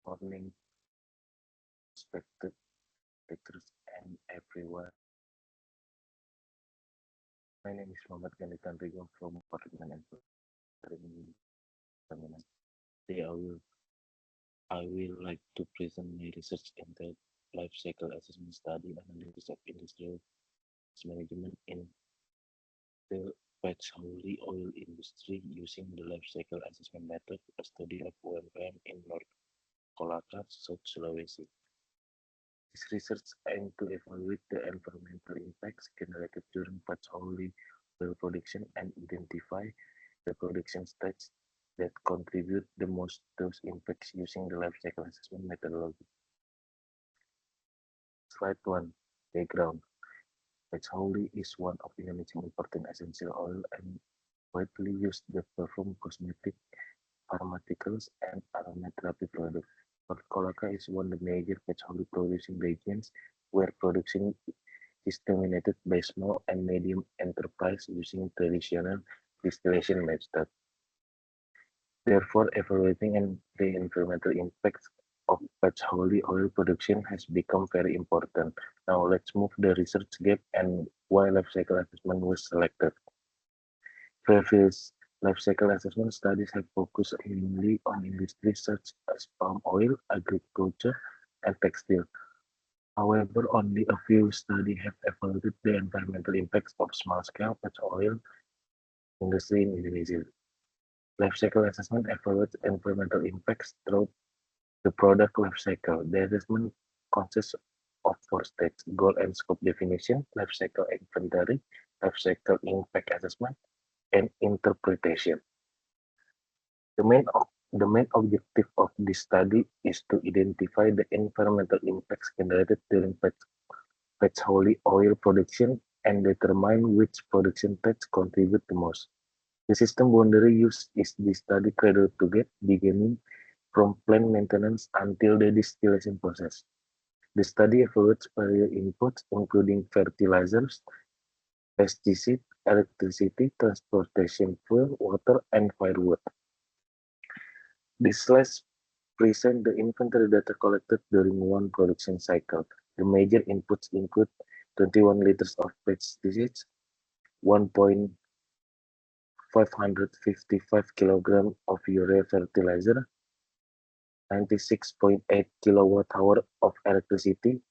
Morning, respected speakers and everyone. My name is Muhammad Gani Tanrigo from Department and Engineering. Today I will like to present my research in the life cycle assessment study analysis of industrial management in the petroleum oil industry using the life cycle assessment method, a study of UMKM in North Kolaka, South Sulawesi. This research aimed to evaluate the environmental impacts generated during petroleum oil production and identify the production steps that contribute the most to those impacts using the life cycle assessment methodology. Slide 1. Background. Petroleum is one of Indonesia's important essential oil and widely used to perform cosmetic, pharmaceuticals, and aromatherapy products. North Kolaka is one of the major petroleum producing regions where production is dominated by small and medium enterprises using traditional distillation methods. Therefore, evaluating the environmental impacts of petroleum oil production has become very important. Now let's move the research gap and why life cycle assessment was selected. Previous life cycle assessment studies have focused mainly on industries such as palm oil, agriculture, and textile. However, only a few studies have evaluated the environmental impacts of small-scale petroleum industry in Indonesia. Life cycle assessment evaluates environmental impacts through the product life cycle. The assessment consists of four stages: goal and scope definition, life cycle inventory, life cycle impact assessment, and interpretation. The main objective of this study is to identify the environmental impacts generated during petroleum oil production and determine which production types contribute the most. The system boundary used is the study cradle to gate, beginning from plant maintenance until the distillation process. The study evaluates various inputs, including fertilizers, pesticides, electricity, transportation fuel, water, and firewood. This slides present the inventory data collected during one production cycle. The major inputs include 21 liters of pesticides, 1,555 kilograms of urea fertilizer, 96.8 kilowatt-hour of electricity,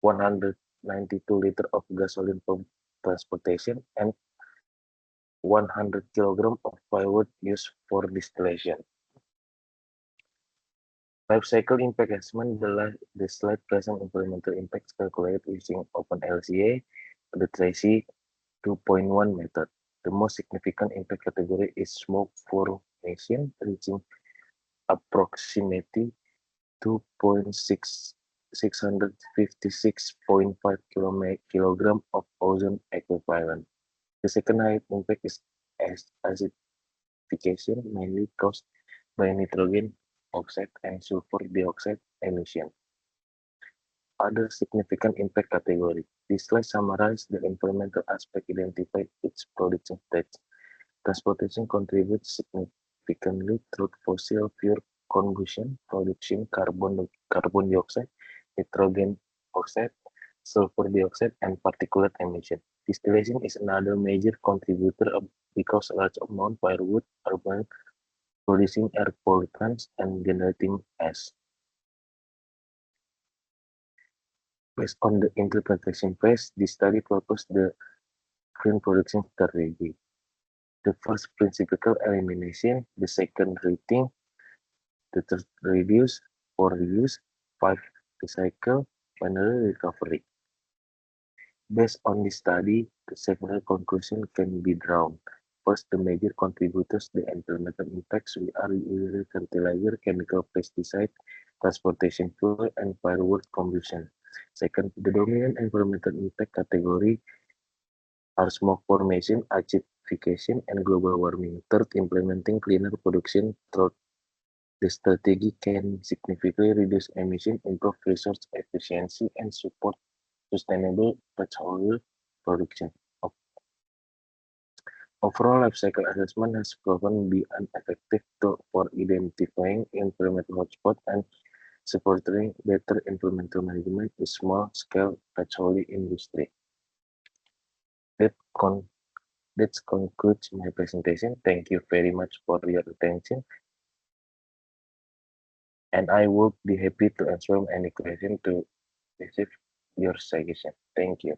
192 liters of gasoline for transportation, and 100 kilograms of firewood used for distillation. Life cycle impact assessment, the slide present environmental impacts calculated using OpenLCA, the Tracy 2.1 method. The most significant impact category is smoke formation, reaching approximately 2.656.5 kilogram of ozone equivalent. The second highest impact is acidification, mainly caused by nitrogen oxide and sulfur dioxide emission. Other significant impact category. This slide summarizes the environmental aspect identified its production stage. Transportation contributes significantly through fossil fuel combustion, producing carbon dioxide, nitrogen oxide, sulfur dioxide, and particulate emission. Distillation is another major contributor because a large amount of firewood are burned, producing air pollutants and generating ash. Based on the interpretation phase, this study proposed the current production strategy. The first principal elimination, the second rating, the third reduce, four reuse, five recycle, finally recovery. Based on this study, the several conclusions can be drawn. First, the major contributors to the environmental impacts are urea fertilizer, chemical pesticide, transportation fuel, and firewood combustion. Second, the dominant environmental impact category are smoke formation, acidification, and global warming. Third, implementing cleaner production through the strategy can significantly reduce emission, improve resource efficiency, and support sustainable petroleum production. Overall, life cycle assessment has proven to be an effective tool for identifying environmental hotspots and supporting better environmental management in small-scale petroleum industry. That, con- that concludes my presentation. Thank you very much for your attention, and I would be happy to answer any question to receive your suggestion. Thank you.